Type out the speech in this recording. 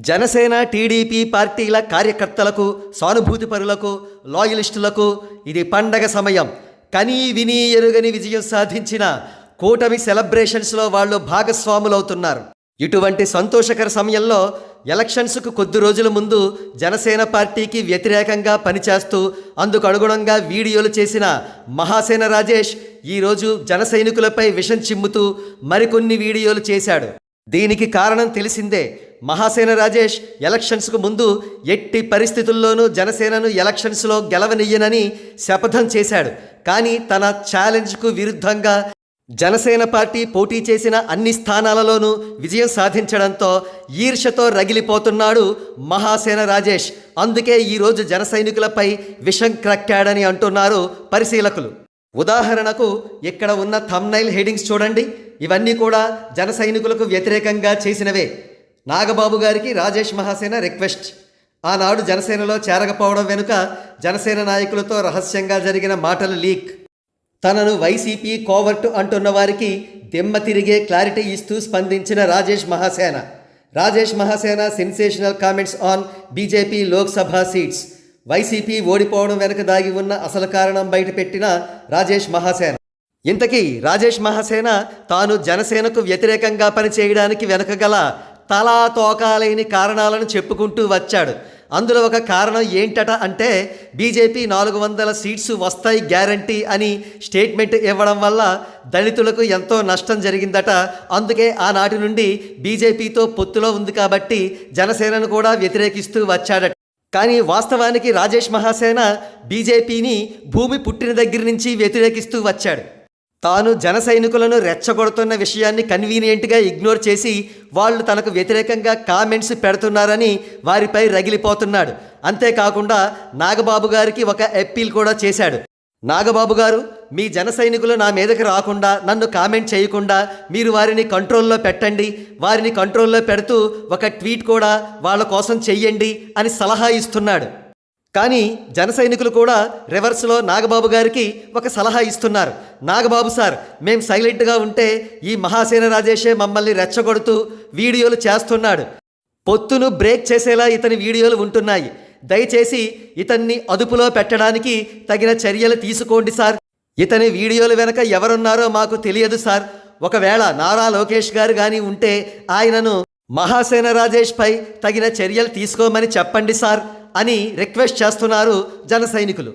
Janasena TDP పార్టీల కార్యకర్తలకు, సానుభూతిపరులకు, లాయలిస్టులకు ఇది పండగ సమయం. కనీ విని ఎరుగని విజయం సాధించిన కూటమి సెలబ్రేషన్స్లో వాళ్ళు భాగస్వాములవుతున్నారు. ఇటువంటి సంతోషకర సమయంలో ఎలక్షన్స్కు కొద్ది రోజుల ముందు జనసేన పార్టీకి వ్యతిరేకంగా పనిచేస్తూ అందుకు అనుగుణంగా వీడియోలు చేసిన మహాసేన రాజేష్ ఈరోజు జన సైనికులపై విషం చిమ్ముతూ మరికొన్ని వీడియోలు చేశాడు. దీనికి కారణం తెలిసిందే. మహాసేన రాజేష్ ఎలక్షన్స్కు ముందు ఎట్టి పరిస్థితుల్లోనూ జనసేనను ఎలక్షన్స్లో గెలవనియ్యనని శపథం చేశాడు. కానీ తన ఛాలెంజ్కు విరుద్ధంగా జనసేన పార్టీ పోటీ చేసిన అన్ని స్థానాలలోనూ విజయం సాధించడంతో ఈర్ష్యతో రగిలిపోతున్నాడు మహాసేన రాజేష్. అందుకే ఈరోజు జన సైనికులపై విషం క్రక్కాడని అంటున్నారు పరిశీలకులు. ఉదాహరణకు ఇక్కడ ఉన్న థంబ్నైల్ హెడింగ్స్ చూడండి. ఇవన్నీ కూడా జన సైనికులకు వ్యతిరేకంగా చేసినవే. నాగబాబు గారికి రాజేష్ మహాసేన రిక్వెస్ట్. ఆనాడు జనసేనలో చేరకపోవడం వెనుక జనసేన నాయకులతో రహస్యంగా జరిగిన మాటలు లీక్. తనను వైసీపీ కోవర్టు అంటున్న వారికి దిమ్మ తిరిగే క్లారిటీ ఇస్తూ స్పందించిన Rajesh Mahasena sensational comments on BJP Lok Sabha seats. YCP ఓడిపోవడం వెనుక దాగి ఉన్న అసలు కారణం బయటపెట్టిన రాజేష్ మహాసేన. ఇంతకీ రాజేష్ మహాసేన తాను జనసేనకు వ్యతిరేకంగా పనిచేయడానికి వెనుక గల తలా తోకాలేని కారణాలను చెప్పుకుంటూ వచ్చాడు. అందులో ఒక కారణం ఏంటట అంటే బీజేపీ 400 సీట్స్ వస్తాయి గ్యారంటీ అని స్టేట్మెంట్ ఇవ్వడం వల్ల దళితులకు ఎంతో నష్టం జరిగిందట. అందుకే ఆనాటి నుండి బీజేపీతో పొత్తులో ఉంది కాబట్టి జనసేనను కూడా వ్యతిరేకిస్తూ వచ్చాడట. కానీ వాస్తవానికి రాజేష్ మహాసేన బీజేపీని భూమి పుట్టిన దగ్గర నుంచి వ్యతిరేకిస్తూ వచ్చాడు. తాను జన సైనికులను రెచ్చగొడుతున్న విషయాన్ని కన్వీనియంట్గా ఇగ్నోర్ చేసి వాళ్ళు తనకు వ్యతిరేకంగా కామెంట్స్ పెడుతున్నారని వారిపై రగిలిపోతున్నాడు. అంతేకాకుండా నాగబాబు గారికి ఒక అప్పీల్ కూడా చేశాడు. నాగబాబు గారు, మీ జన సైనికులు నా మీదకి రాకుండా, నన్ను కామెంట్ చేయకుండా మీరు వారిని కంట్రోల్లో పెట్టండి. వారిని కంట్రోల్లో పెడుతూ ఒక ట్వీట్ కూడా వాళ్ళ కోసం చెయ్యండి అని సలహా ఇస్తున్నాడు. కానీ జన సైనికులు కూడా రివర్స్లో నాగబాబు గారికి ఒక సలహా ఇస్తున్నారు. నాగబాబు సార్, మేం సైలెంట్గా ఉంటే ఈ మహాసేన రాజేషే మమ్మల్ని రెచ్చగొడుతూ వీడియోలు చేస్తున్నాడు. పొత్తును బ్రేక్ చేసేలా ఇతని వీడియోలు ఉంటున్నాయి. దయచేసి ఇతన్ని అదుపులో పెట్టడానికి తగిన చర్యలు తీసుకోండి సార్. ఇతని వీడియోల వెనక ఎవరున్నారో మాకు తెలియదు సార్. ఒకవేళ నారా లోకేష్ గారు కానీ ఉంటే ఆయనను మహాసేన రాజేష్ పై తగిన చర్యలు తీసుకోమని చెప్పండి సార్ అని రిక్వెస్ట్ చేస్తున్నారు జన సైనికులు.